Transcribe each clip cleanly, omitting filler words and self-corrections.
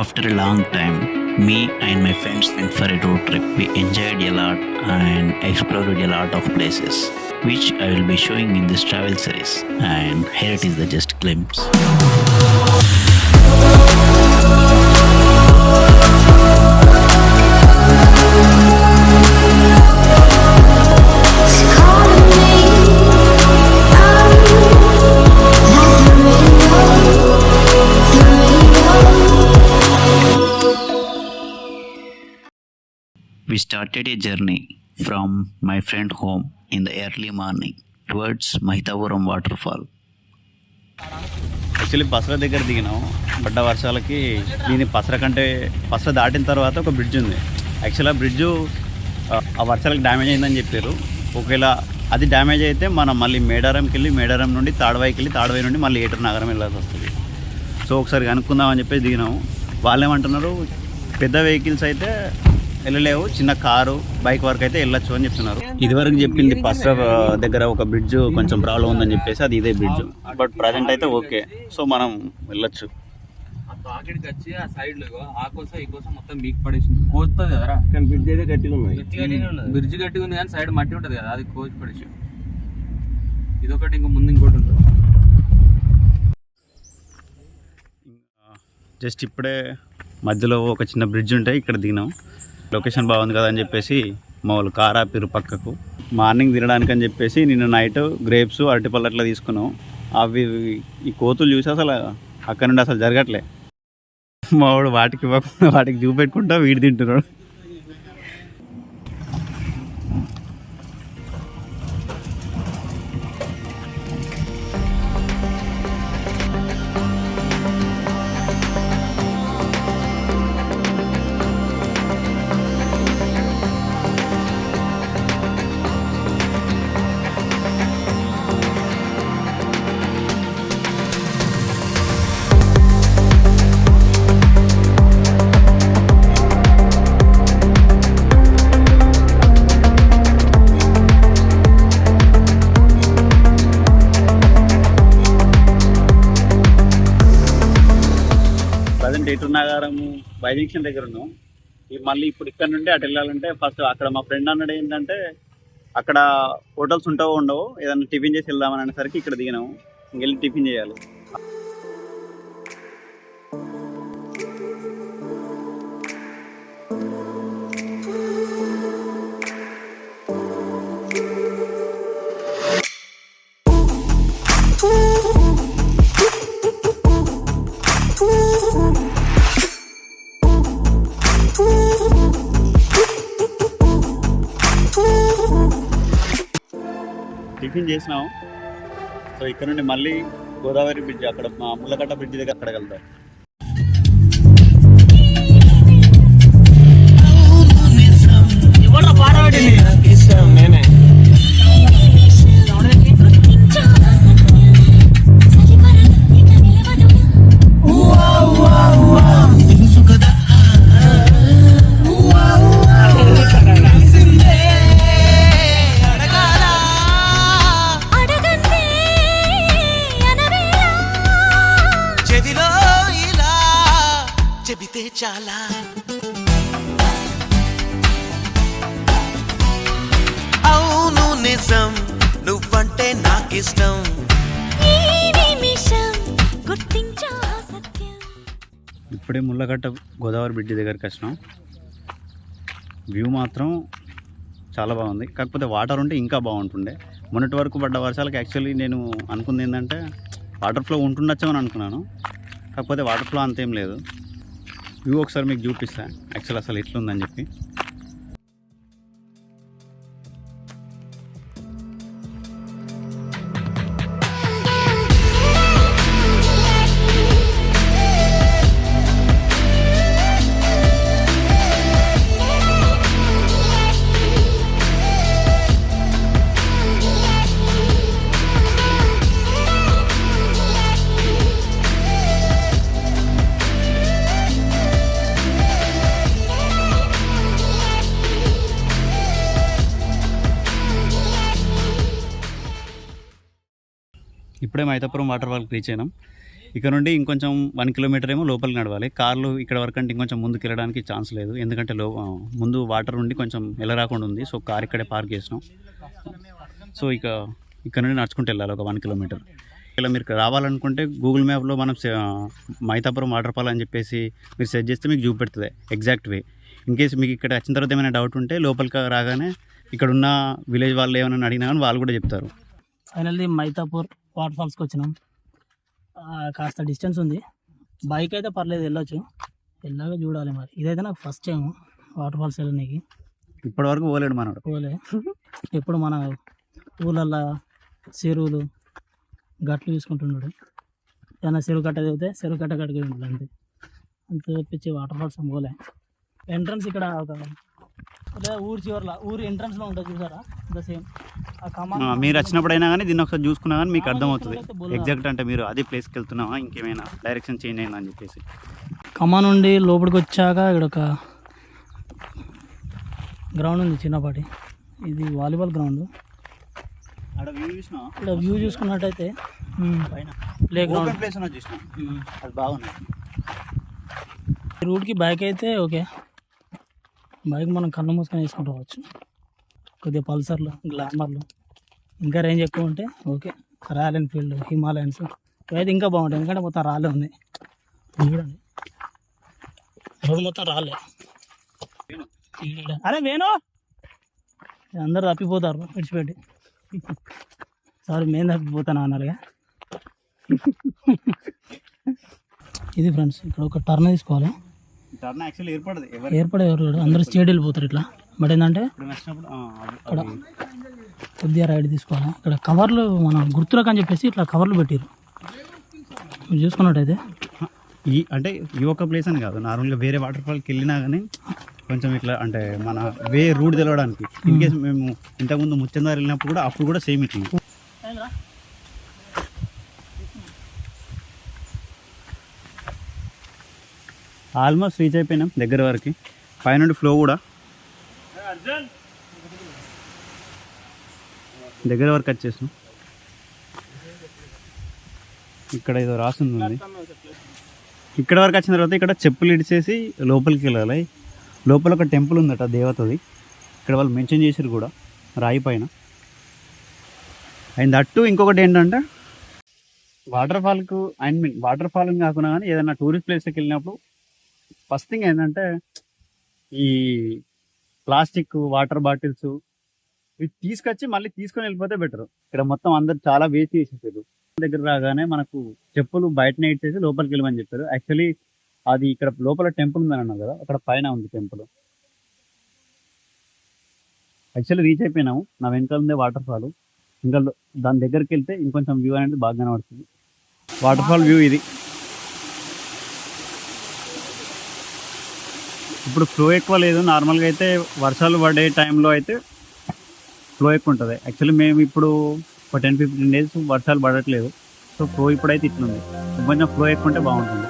After a long time, me and my friends went for a road trip. We enjoyed a lot and explored a lot of places, which I will be showing in this travel series. And here it is the just glimpse. We started a journey from my friend home in the early morning towards Mahitapuram waterfall. Actually పసర దగ్గర దిగినాం. పడ్డ వర్షాలకి దీని పసర దాటిన తర్వాత ఒక bridge ఉంది. యాక్చువల్గా బ్రిడ్జు ఆ వర్షాలకు డ్యామేజ్ అయిందని చెప్పారు. ఒకవేళ అది డ్యామేజ్ అయితే మనం మళ్ళీ మేడారంకి వెళ్ళి మేడారం నుండి తాడవాయికి వెళ్ళి తాడవాయి నుండి మళ్ళీ ఏటూరు నగరం వెళ్ళాల్సి వస్తుంది. సో ఒకసారి కనుక్కుందామని చెప్పేసి దిగినాము. వాళ్ళు ఏమంటున్నారు, పెద్ద వెహికల్స్ అయితే వెళ్ళలేవు, చిన్న కారు బైక్ వరకు అయితే వెళ్ళొచ్చు అని చెప్తున్నారు. ఇదివరకు చెప్పింది పసర దగ్గర ఒక బ్రిడ్జ్ కొంచెం ప్రాబ్లం ఉందని చెప్పేసి అది ఇదే బ్రిడ్జ్, బట్ ప్రజెంట్ అయితే ఓకే. సో మనం వెళ్ళొచ్చు. వచ్చి ఆ సైడ్ లో ఆ కోసం ఈ కోసం మొత్తం మీకు పడేసింది. కోస్తుంది కదా, బ్రిడ్జ్ అయితే గట్టిగా ఉంది. బ్రిడ్జ్ గట్టిగా ఉంది కానీ సైడ్ మట్టి ఉంటుంది కదా, అది కోసి పడేసి ఇదొకటి ఇంకా ముందు ఇంకోటి ఉంటుంది. జస్ట్ ఇప్పుడే మధ్యలో ఒక చిన్న బ్రిడ్జ్ ఉంటే ఇక్కడ దిగినాం. లొకేషన్ బాగుంది కదా అని చెప్పేసి మా వాళ్ళు కార్ ఆపిరు పక్కకు. మార్నింగ్ తినడానికి అని చెప్పేసి నిన్న నైట్ గ్రేప్స్ అరటిపళ్ళు అట్లా తీసుకున్నాం. అవి ఈ కోతులు చూసి అసలు అక్కడ నుండి అసలు జరగట్లే. మా వాడు వాటికి ఇవ్వకుండా వాటికి చూపెట్టుకుంటా వీడి తింటున్నాడు. ఏటూరు నగరము బై జంక్షన్ దగ్గర ఉన్నాం. మళ్ళీ ఇప్పుడు ఇక్కడ నుండి అటు వెళ్ళాలంటే ఫస్ట్ అక్కడ మా ఫ్రెండ్ అన్నాడు ఏంటంటే అక్కడ హోటల్స్ ఉంటావో ఉండవు, ఏదైనా టిఫిన్ చేసి వెళ్దామని అనేసరికి ఇక్కడ దిగినాము. ఇంకెళ్ళి టిఫిన్ చేయాలి. టిఫిన్ చేసినాం. సో ఇక్కడ నుండి మళ్ళీ గోదావరి బ్రిడ్జ్, అక్కడ మా ముళ్ళగట్ట బ్రిడ్జ్ దగ్గర అక్కడికి వెళ్తాం. నేనే చాలా అవును నిజం, నువ్వంటే నాకిష్టం. ఇప్పుడే ముళ్ళగట్ట గోదావరి బ్రిడ్జ్ దగ్గరికి వచ్చినాం. వ్యూ మాత్రం చాలా బాగుంది. కాకపోతే వాటర్ ఉంటే ఇంకా బాగుంటుండే. మొన్నటి వరకు పడ్డ వర్షాలకు యాక్చువల్లీ నేను అనుకుంది ఏంటంటే వాటర్ ఫ్లో ఉంటుండొచ్చామని అనుకున్నాను. కాకపోతే వాటర్ ఫ్లో అంతేం లేదు. వ్యూ ఒకసారి మీకు చూపిస్తా యాక్చువల్ అసలు ఎట్లుందని చెప్పి. ఇప్పుడే మైతాపురం వాటర్ ఫాల్కి రీచ్ అయినాం. ఇక్కడ నుండి ఇంకొంచెం 1 కిలోమీటర్ ఏమో లోపలికి నడవాలి. కార్లు ఇక్కడ వరకు అంటే ఇంకొంచెం ముందుకు వెళ్ళడానికి ఛాన్స్ లేదు, ఎందుకంటే ముందు వాటర్ ఉండి కొంచెం రాకుండా ఉంది. సో కార్ ఇక్కడే పార్క్ చేసినాం. సో ఇక్కడ నుండి నడుచుకుంటూ వెళ్ళాలి ఒక 1 కిలోమీటర్. ఇలా మీరు రావాలనుకుంటే గూగుల్ మ్యాప్లో మనం మైతాపురం వాటర్ ఫాల్ అని చెప్పేసి మీరు సెర్చ్ చేస్తే మీకు చూపెడుతుంది ఎగ్జాక్ట్ వే. ఇన్ కేసు మీకు ఇక్కడ వచ్చిన తర్వాత ఏమైనా డౌట్ ఉంటే లోపలికి రాగానే ఇక్కడ ఉన్న విలేజ్ వాళ్ళు ఏమైనా అడిగినా కానీ వాళ్ళు కూడా చెప్తారు. ఫైనల్లీ మైతాపూర్ వాటర్ ఫాల్స్కి వచ్చినాం. కాస్త డిస్టెన్స్ ఉంది, బైక్ అయితే పర్లేదు వెళ్ళొచ్చు, వెళ్ళాక చూడాలి. మరి ఇదైతే నాకు ఫస్ట్ టైం వాటర్ ఫాల్స్ వెళ్ళడానికి. ఇప్పటివరకు పోలేడు మనోడు, పోలే. ఎప్పుడు మన ఊళ్ళల్లో చెరువులు గట్లు చూసుకుంటున్నాడు, ఏదైనా చెరువు కట్ట చదివితే చెరువు కట్ట కట్టుకుని ఉంటుంది అంతే. అంత తెప్పించి వాటర్ ఫాల్స్ పోలే. ఎంట్రన్స్ ఇక్కడ ఒక ఊరి చివరిలో ఊరి ఎంట్రన్స్లో ఉంటుంది చూసారా, ద సేమ్. మీరు వచ్చినప్పుడైనా కానీ దీన్ని ఒకసారి చూసుకున్నా కానీ మీకు అర్థమవుతుంది ఎగ్జాక్ట్ అంటే మీరు అదే ప్లేస్కి వెళ్తున్నావా ఇంకేమైనా డైరెక్షన్ చేంజ్ అయిందా అని చెప్పేసి. ఖమ్మం నుండి లోపలికి వచ్చాక ఇక్కడ ఒక గ్రౌండ్ ఉంది చిన్నపాటి, ఇది వాలీబాల్ గ్రౌండ్. ఇక్కడ వ్యూ చూసుకున్నట్టయితే ప్లే గ్రౌండ్ ప్లేస్ చూసినా అది బాగుంది. రూట్కి బైక్ అయితే ఓకే, బైక్ మనం కళ్ళు మూసుకొని వేసుకుంటూ పోవచ్చు. కొద్దిగా పల్సర్లు, గ్లామర్లు, ఇంకా రేంజ్ ఎక్కువ ఉంటే ఓకే. రాయల్ ఎన్ఫీల్డ్, హిమాలయన్స్ అయితే ఇంకా బాగుంటాయి, ఎందుకంటే మొత్తం రాళ్ళే ఉన్నాయి. చూడండి రోజు మొత్తం రాలే. అరే వేణు అందరు తప్పిపోతారు విడిచిపెట్టి. సారీ మేము తప్పిపోతాను అన్నారుగా. ఇది ఫ్రెండ్స్ ఇక్కడ ఒక టర్న్ తీసుకోవాలి. టర్న్ యాక్చువల్లీ ఏర్పడే ఎవరు అందరూ స్టేట్ వెళ్ళిపోతారు ఇట్లా. బట్ ఏంటంటే ఇక్కడ కొద్దిగా రైడ్ తీసుకోవాలి. ఇక్కడ కవర్లు మన గుర్తులకు అని చెప్పేసి ఇట్లా కవర్లు పెట్టారు. మీరు చూసుకున్నట్టయితే అంటే ఈ ఒక్క ప్లేస్ అని కాదు, నార్మల్గా వేరే వాటర్ ఫాల్కి వెళ్ళినా కానీ కొంచెం ఇట్లా అంటే మన రూట్ తెలవడానికి. ఇన్ కేసు మేము ఇంతకుముందు ముచ్చందారు వెళ్ళినప్పుడు కూడా అప్పుడు కూడా సేమ్ ఇట్లా. ఆల్మోస్ట్ రీచ్ అయిపోయినాం దగ్గర వరకు. పైనుండి ఫ్లో కూడా దగ్గర వరకు వచ్చేసాం. ఇక్కడ ఏదో రాసింది, ఇక్కడ వరకు వచ్చిన తర్వాత ఇక్కడ చెప్పులు ఇడిచేసి లోపలికి వెళ్ళాలి. లోపల ఒక టెంపుల్ ఉందట దేవతది, ఇక్కడ వాళ్ళు మెన్షన్ చేసారు కూడా రాయి పైన. అండ్ దట్టు ఇంకొకటి ఏంటంటే వాటర్ ఫాల్ కాకుండా కానీ ఏదైనా టూరిస్ట్ ప్లేస్కి వెళ్ళినప్పుడు ఫస్ట్ థింగ్ ఏంటంటే ఈ ప్లాస్టిక్ వాటర్ బాటిల్స్ ఇవి తీసుకొచ్చి మళ్ళీ తీసుకొని వెళ్ళిపోతే బెటర్. ఇక్కడ మొత్తం అందరు చాలా వేస్ట్ చేసేసారు. దగ్గర రాగానే మనకు చెప్పులు బయటనే ఇచ్చేసి లోపలికి వెళ్ళమని చెప్పారు. యాక్చువల్లీ అది ఇక్కడ లోపల టెంపుల్ ఉందని అన్నావు కదా, అక్కడ పైన ఉంది టెంపుల్. Actually reach అయిపోయినాము. నా వెనకాల ఉందే వాటర్ ఫాల్. ఇంకా దాని దగ్గరికి వెళ్తే ఇంకొంచెం వ్యూ అనేది బాగా కనబడుతుంది. వాటర్ ఫాల్ వ్యూ ఇది. ఇప్పుడు ఫ్లో ఎక్కువ లేదు. నార్మల్గా అయితే వర్షాలు పడే టైంలో అయితే ఫ్లో ఎక్కువ ఉంటుంది. యాక్చువల్లీ మేము ఇప్పుడు ఒక 10-15 డేస్ వర్షాలు పడట్లేదు. సో ఫ్లో ఇప్పుడైతే ఇట్లుంది. కొంచెం ఫ్లో ఎక్కువ ఉంటే బాగుంటుంది.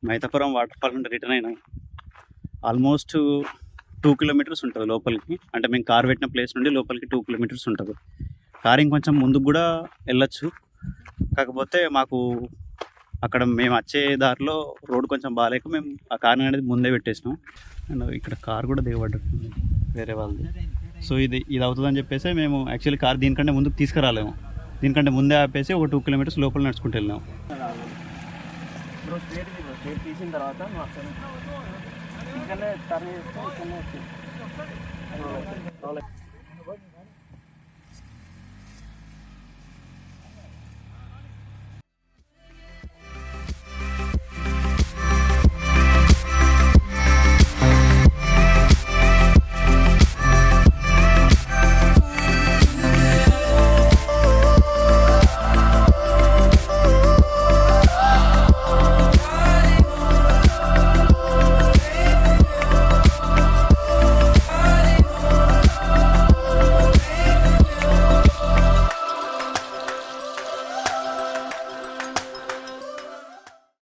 మైతాపురం వాటర్ ఫాల్ నుండి రిటర్న్ అయినాం. ఆల్మోస్ట్ 2 కిలోమీటర్స్ ఉంటుంది లోపలికి. అంటే మేము కార్ పెట్టిన ప్లేస్ నుండి లోపలికి 2 కిలోమీటర్స్ ఉంటుంది. కార్ ఇంకొంచెం ముందుకు కూడా వెళ్ళొచ్చు, కాకపోతే మాకు అక్కడ మేము వచ్చే దారిలో రోడ్ కొంచెం బాగాలేక మేము ఆ కార్ అనేది ముందే పెట్టేసినాం. అండ్ ఇక్కడ కార్ కూడా దిగబడ్డట్టుంది వేరే వాళ్ళది. సో ఇది అవుతుందని చెప్పేసి మేము యాక్చువల్లీ కార్ దీనికంటే ముందుకు తీసుకురాలేము. దీనికంటే ముందే ఆపేసి ఒక 2 కిలోమీటర్స్ లోపల నడుచుకుంటూ వెళ్ళాము. స్టేట్ తీసిన తర్వాత ఇక్కడనే టర్న్ చేస్తే ఇక్కడనే